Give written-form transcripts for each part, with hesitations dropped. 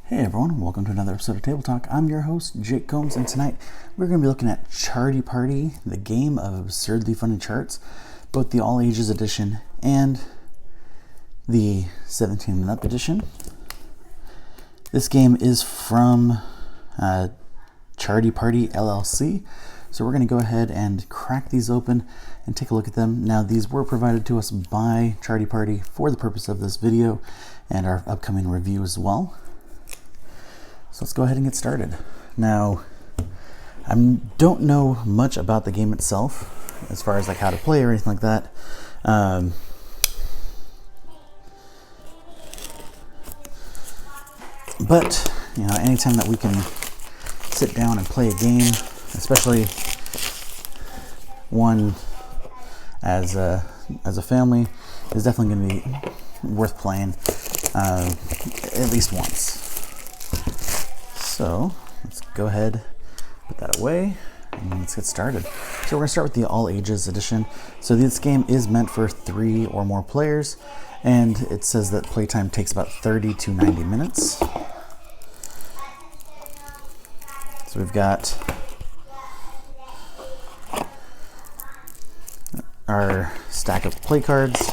Hey everyone, welcome to another episode of Table Talk. I'm your host, Jake Combs, and tonight we're going to be looking at Charty Party, the game of absurdly funny charts, both the All Ages edition and the 17 and up edition. This game is from Charty Party LLC, so we're going to go ahead and crack these open and take a look at them. Now, these were provided to us by Charty Party for the purpose of this video and our upcoming review as well. So let's go ahead and get started. Now, I don't know much about the game itself as far as like how to play or anything like that. But, you know, anytime that we can sit down and play a game, especially one as a family, is definitely going to be worth playing at least once. So let's go ahead, put that away, and let's get started. So we're going to start with the All Ages edition. So this game is meant for 3 or more players, and it says that playtime takes about 30 to 90 minutes. So we've got our stack of play cards,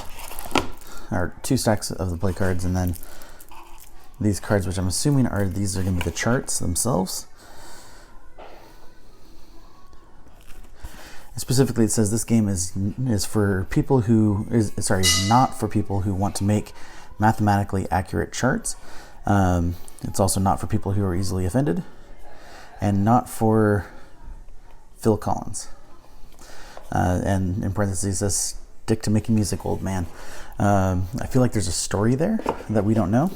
our 2 stacks of the play cards, and then these cards, which I'm assuming are going to be the charts themselves. Specifically, it says this game is for people who is not for people who want to make mathematically accurate charts. It's also not for people who are easily offended, and not for Phil Collins. And in parentheses, it says stick to making music, old man. I feel like there's a story there that we don't know.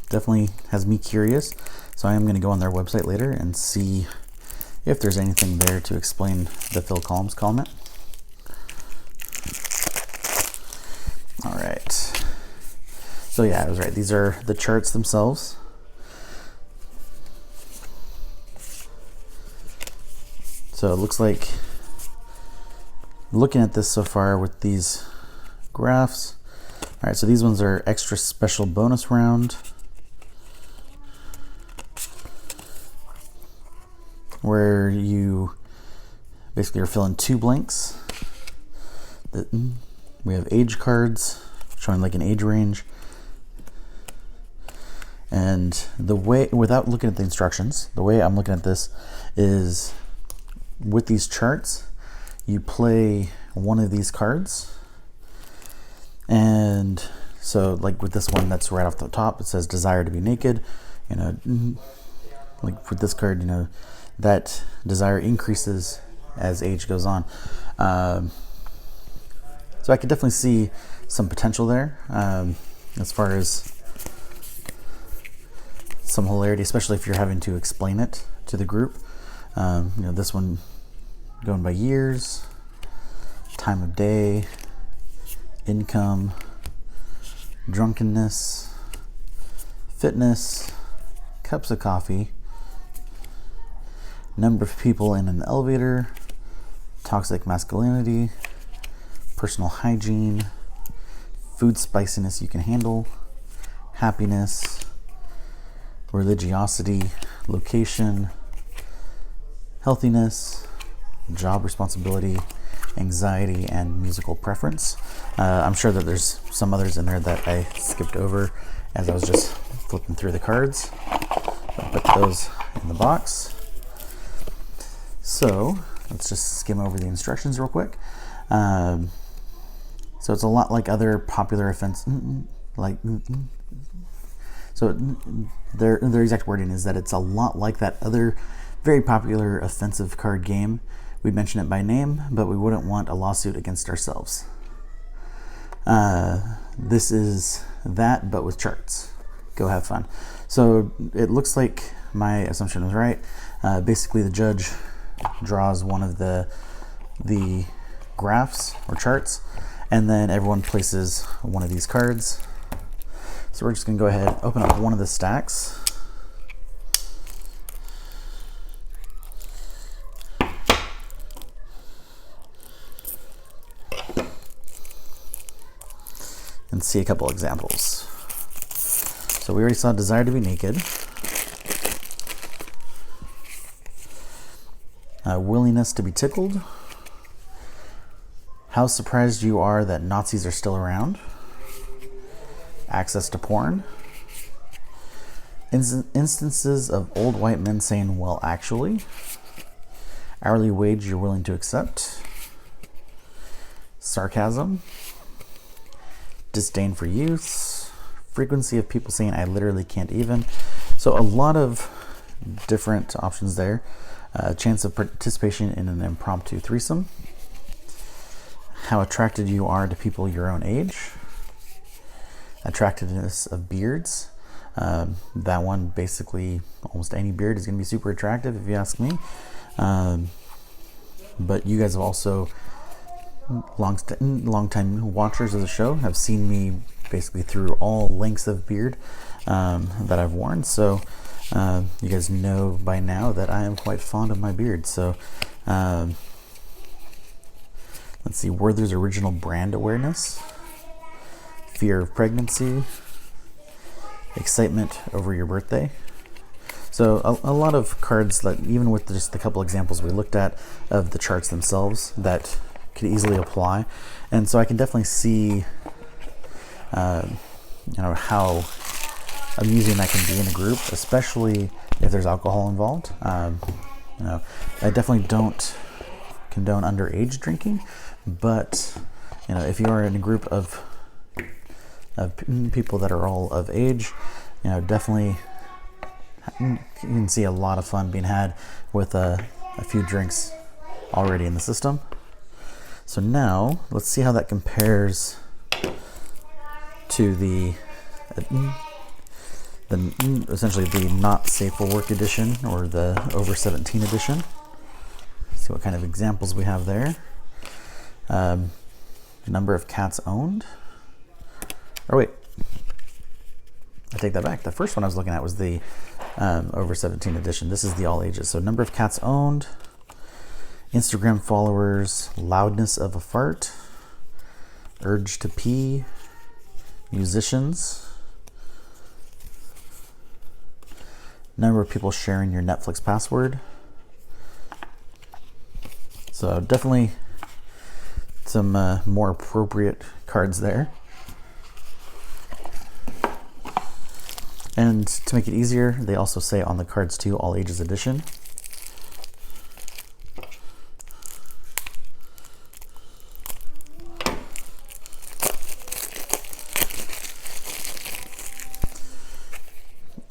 Definitely has me curious, so I am going to go on their website later and see if there's anything there to explain the Phil Collins comment. Alright, so yeah, I was right, these are the charts themselves. So it looks like, looking at this so far with these graphs, alright, so these ones are extra special bonus round, where you basically are filling 2 blanks. We have age cards showing like an age range. And the way, without looking at the instructions, the way I'm looking at this is with these charts, you play one of these cards. And so like with this one that's right off the top, it says desire to be naked. You know, like with this card, you know, that desire increases as age goes on. So I could definitely see some potential there as far as some hilarity, especially if you're having to explain it to the group. You know, this one going by years, time of day, income, drunkenness, fitness, cups of coffee, number of people in an elevator, toxic masculinity, personal hygiene, food spiciness you can handle, happiness, religiosity, location, healthiness, job responsibility, anxiety, and musical preference. I'm sure that there's some others in there that I skipped over as I was just flipping through the cards. I'll put those in the box. So let's just skim over the instructions real quick. So it's a lot like other popular so their exact wording is that it's a lot like that other very popular offensive card game. We'd mention it by name, but we wouldn't want a lawsuit against ourselves. This is that, but with charts. Go have fun. So it looks like my assumption was right. Basically, the judge draws one of the graphs or charts, and then everyone places one of these cards. So we're just going to go ahead, open up one of the stacks. And see a couple examples. So we already saw Desire to be Naked. Willingness to be Tickled. How surprised you are that Nazis are still around. Access to porn. Instances of old white men saying, well, actually. Hourly wage you're willing to accept. Sarcasm. Disdain for youths. Frequency of people saying, I literally can't even. So a lot of different options there. Chance of participation in an impromptu threesome. How attracted you are to people your own age. Attractiveness of beards. That one, basically, almost any beard is going to be super attractive if you ask me. But you guys have also, long time watchers of the show, have seen me basically through all lengths of beard that I've worn. So you guys know by now that I am quite fond of my beard. So let's see, Werther's original brand awareness. Fear of pregnancy. Excitement over your birthday. So a lot of cards that, even with just the couple examples we looked at of the charts themselves, that could easily apply. And so I can definitely see how amusing that can be in a group, especially if there's alcohol involved. I definitely don't condone underage drinking, but if you are in a group of people that are all of age, definitely you can see a lot of fun being had with a few drinks already in the system. So now let's see how that compares to the essentially the not safe for work edition, or the over 17 edition. See what kind of examples we have there. Number of cats owned. Or wait, I take that back. The first one I was looking at was the over 17 edition. This is the all ages. So number of cats owned, Instagram followers, loudness of a fart, urge to pee, musicians, number of people sharing your Netflix password. So definitely some more appropriate cards there. And to make it easier, they also say on the cards too, all ages edition.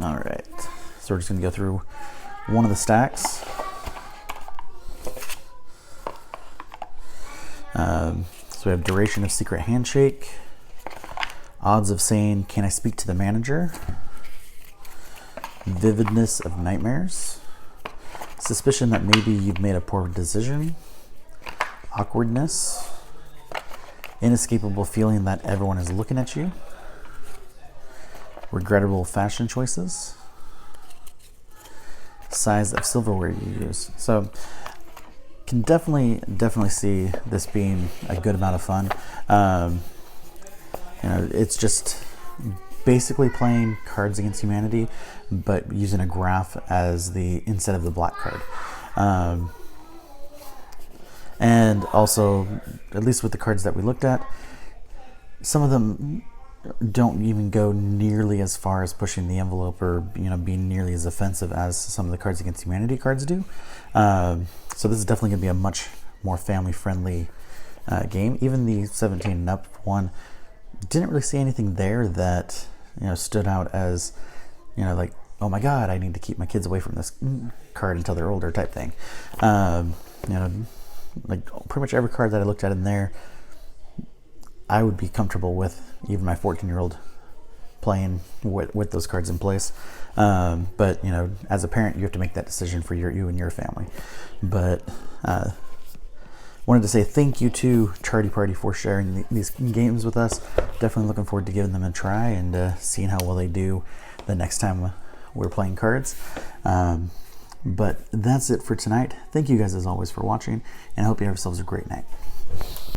All right, so we're just gonna go through one of the stacks. So we have duration of secret handshake, odds of saying, can I speak to the manager? Vividness of nightmares, suspicion that maybe you've made a poor decision, awkwardness, inescapable feeling that everyone is looking at you, regrettable fashion choices, size of silverware you use. So can definitely see this being a good amount of fun. It's just basically playing Cards Against Humanity, but using a graph as the instead of the black card. And also, at least with the cards that we looked at, some of them don't even go nearly as far as pushing the envelope, or being nearly as offensive as some of the Cards Against Humanity cards do. So this is definitely going to be a much more family-friendly game. Even the 17 and up one, didn't really see anything there that stood out as like, oh my god, I need to keep my kids away from this card until they're older type thing. Like pretty much every card that I looked at in there, I would be comfortable with, even my 14-year-old playing with those cards in place. But as a parent, you have to make that decision for you and your family. But wanted to say thank you to Charty Party for sharing these games with us. Definitely looking forward to giving them a try and seeing how well they do the next time we're playing cards. But that's it for tonight. Thank you guys as always for watching, and I hope you have yourselves a great night.